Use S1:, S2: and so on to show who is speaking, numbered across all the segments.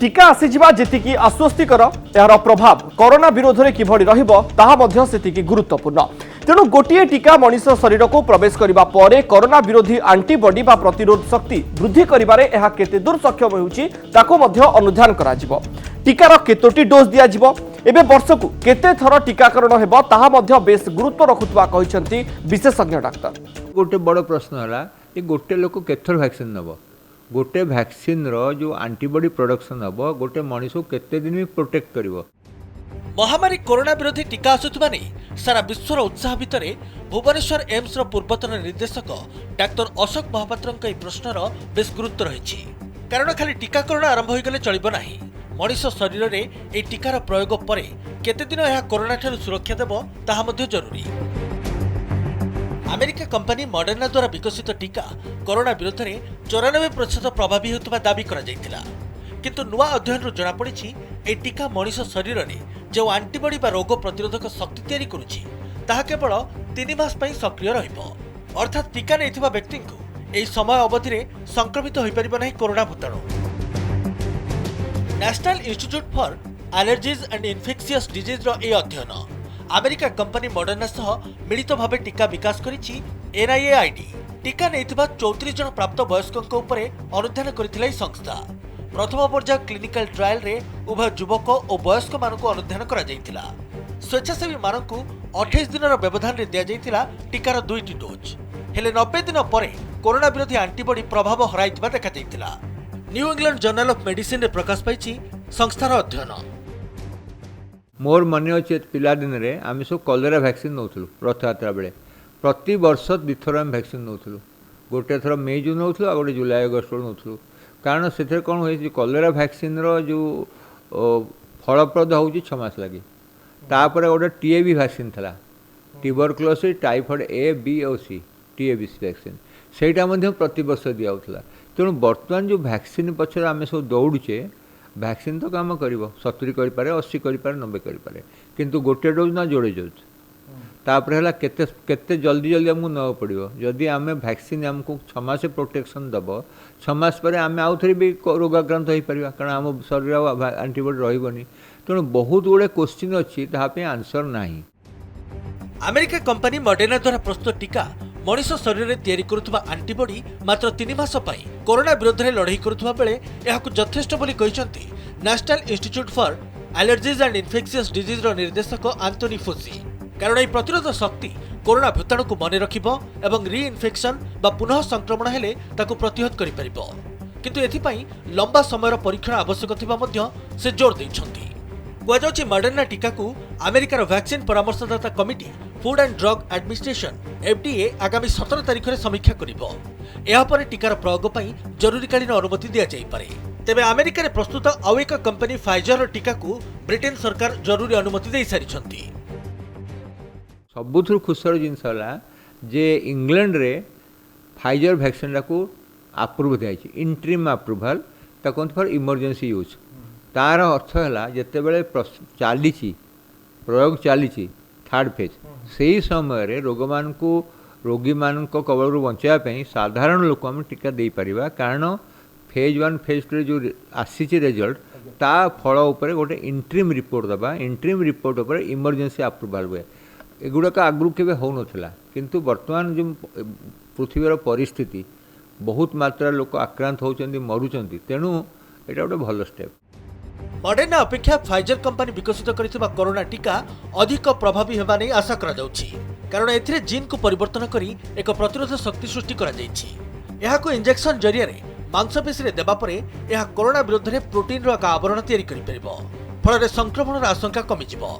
S1: टीका आसीजिबा जेतिकी आश्वस्तिकर यार प्रभाव कोरोना विरोध में किभଳି रहिबो ताहा मध्य सेतिकी गुरुत्वपूर्ण। तेणु गोटे टीका मनीष शरीर को प्रवेश करबा परे कोरोना विरोधी आंटीबॉडी बा प्रतिरोध शक्ति वृद्धि करिबारे एहा केते दूर सक्षम होउची ताको मध्य अनुध्यान कराजिबो। टीकार केतोटी डोज दिया जिवो एबे वर्षकु केते थर टीकाकरण हेबो ताहा मध्य बेस गुरुत्व रखुतबा कहिसंती विशेषज्ञ डाक्टर।
S2: गोटे बड़ प्रश्न है ये गोटे लोक केथर वैक्सीन नब गोटे वैक्सीन रो जो आंटीबॉडी प्रोडक्शन हम गोटे मनीष को केते दिन में प्रोटेक्ट करिवो।
S3: महामारी कोरोना विरोधी टीका आसुथिबा नै सारा विश्वर उत्साह भितर भुवनेश्वर एम्स रो पूर्वतन निर्देशक डाक्टर अशोक महापात्रଙ୍କ ଏହି ପ୍ରଶ୍ନର ବେଶ ଗୁରୁତ୍ୱ ରହିଛି। କାରଣ ଖାଲି टीकाकरण आरंभ ହୋଇଗଲେ ଚଳିବ ନାହିଁ। ମଣିଷ ଶରୀରରେ ଏହି टीकार ପ୍ରୟୋଗ ପରେ କେତେ ଦିନ ଏହା कोरोना ଠାରୁ ସୁରକ୍ଷା ଦେବ ତାହା ମଧ୍ୟ ଜରୁରୀ। अमेरिका कंपनी मॉडर्ना द्वारा विकसित टीका कोरोना विरोध में 94% प्रभावी होता दावी करा जायतिला। किंतु नुआ अध्ययन जनापड़ी ए टीका मनीष शरीर में जो आंटीबॉडी बा रोग प्रतिरोधक शक्ति तैयारी करुछि ताहा केवल 3 मास पई सक्रिय रहिबो। अर्थात टीका नैथिबा व्यक्ति को एही समय अवधि में संक्रमित होई परिबो नाही कोरोना भूताणु। National Institute for Allergies and Infectious Disease रो ए अध्ययन अमेरिका कंपनी मॉडर्ना सह मिलित भावे टीका विकास करिछि NIAID। टीका नैथिबा 34 जन प्राप्त वयस्कों उपरे अनुध्यान करिथिला संस्था। प्रथम पर्याय क्लिनिकल ट्रायल रे उभय युवक और वयस्क मानक अनुध्यान करा जायतिला। स्वेच्छासेवी मानक 28 दिन व्यवधान रे दिया जायतिला टीकार 2टी डोज। हेले 90 दिन परे कोरोना विरोधी आंटीबॉडी प्रभाव हराइतिबा देखा जायतिला। New England Journal of Medicine रे प्रकाश पाइछि संस्थार अध्ययन।
S2: मोर मन अच्छे पिलादिन में आम सब कलेरा वैक्सीन नौलु रथयात्रा बेले प्रति वर्ष 2 थर आम वैक्सीन नौलु। गोटे थर मे जून नौलु आ गोटे जुलाई अगस्ट नौलु। कारण से कौन हो कलेरा वैक्सीन जो फलप्रद हो 6 मास लगे। तापर गोटे TAB वैक्सीन था ट्यूबरक्लोसिस टाइफॉइड A B और C TAB वैक्सीन सेटा प्रति वर्ष दिया। तेणु बर्तमान जो वैक्सीन पछर आम सब दौड़े वैक्सीन तो काम कर 70 करें 80 करें 90 करें किंतु गोटे डोज ना जोड़े डोज तापर है केते जल्दी जल्दी आमको न पड़ो। जदि आम वैक्सीन आमको 6 मास प्रोटेक्शन दब 6 मास पर आम आउ थे भी रोगाक्रांत हो पार कारण आम शरीर आंटीबॉडी रही। तेणु बहुत गुड़े क्वेश्चन अच्छी तापे आंसर ना।
S3: अमेरिका कंपनी मॉडर्ना द्वारा प्रस्तुत टीका मनीष शरीर में तैयारी करुवा आंटीबॉडी मात्र 3 मास पई कोरोना विरोध में लड़ाई करुवा बेले यहाकु यथेष्ट बोली कहिसंती National Institute for Allergies and Infectious Disease रो निर्देशक एंथनी फुसी। कारण यह प्रतिरोध शक्ति कोरोना भूताणु को मन रखिबो एवं री इन्फेक्शन बा पुनः संक्रमण हेले ताकु प्रतिहत करि परिबो। किंतु एथिपई लंबा समय परीक्षण आवश्यक थिबा मध्य से जोर दैछंती। कुआଯାଉଛି मॉडर्ना टीका को अमेरिकार वैक्सीन परामर्शदाता committee food and drug administration FDA आगामी 17 तारिख में समीक्षा करिबो। एहा परे टीकार प्रयोग पई जरूरीकालीन अनुमति दिया जाई पारे। तेबे अमेरिका रे प्रस्तुत आउ एक कंपनी फाइजर टीका को ब्रिटेन सरकार जरूरी अनुमति दे सारिछंती।
S2: सबुथुर खुशर जिनस जे इंग्लैंड रे फाइजर वैक्सीन को अप्रूव दिया इंटरिम अप्रूवल ताको फॉर इमरजेंसी यूज। तार अर्थ है जिते बड़े चली प्रयोग चली 3rd फेज से ही समय रोग मान को रोगी मान कबल बचाई साधारण लोक आम टीका दे पारिबा। कारण फेज 1 फेज 2 जो आसी रिजल्ट ता फल उपर गोटे इंटरिम रिपोर्ट दबा इंटरिम रिपोर्ट उपर इमरजेंसी अप्रूवल हुए। एगुड़ाक आगु केवे हो नथिला किंतु वर्तमान जो पृथ्वीर परिस्थिति बहुत मात्रा लोक आक्रांत होचंदी मरुचंदी। तेणु एटा गोटे भल स्टेप।
S3: मॉडर्ना अपेक्षा फाइजर कंपनी विकसित करिथिबा कोरोना टीका अधिक प्रभावी हेबा नै आशा करा जाउछि। कारण एथिरे जीन को परिवर्तन करी एक प्रतिरोध शक्ति सृष्टि करा जाइछि। एहाको इंजेक्शन जरिया रे मांसपेशी रे देबा परे एहा कोरोना विरोध रे प्रोटीन रो एक आवरण तयारी करि परिबो। फल रे संक्रमण आशंका कमी जिवो।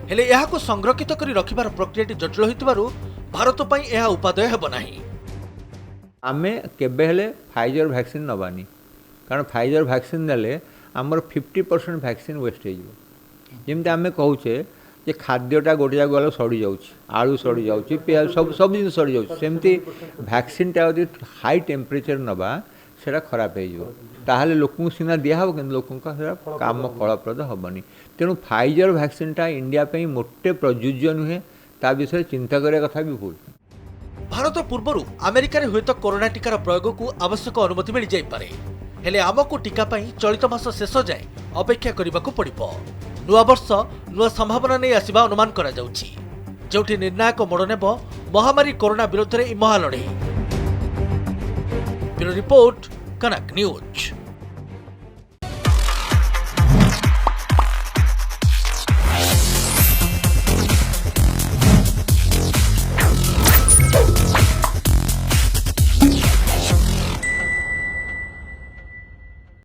S3: हेले एहाको संरक्षित करी रखिबार प्रक्रियाटी जटिल होइतिबारु भारत पई एहा उपादेय हेबो नाही।
S2: आमे केबे हेले फाइजर वैक्सीन नबानी कारण फाइजर वैक्सीन नेले आमर 50% वैक्सीन वेस्ट होमती आम कहे जे खाद्यटा गोटे जगह गला सड़ी जाऊँ आलू सड़ी जाऊँ पियाज सब जिन सड़ी जाऊँ सेमती वैक्सीनटा यदि हाई टेम्परेचर नवा से खराब हो लोक सीना दिहब कि लोक काम फलप्रद हेनी। तेणु फाइजर वैक्सीनटा इंडिया पे मोटे प्रयोज्य नुहे ता विषय चिंता करने कथा भी भूल।
S3: भारत पूर्व अमेरिका हुए तो कोरोना टीकार प्रयोग को आवश्यक अनुमति मिल जाए। हेले आमको टीका पाई चलित मास शेष जाए अपेक्षा करबाकू पड़िबो। नुआ वर्ष नुआ संभावना नहीं आसिबा अनुमान करा जाउछि, जोठी निर्णायक मोड़ नेब महामारी कोरोना विरोध में महालड़े। ब्यूरो रिपोर्ट, कनक न्यूज।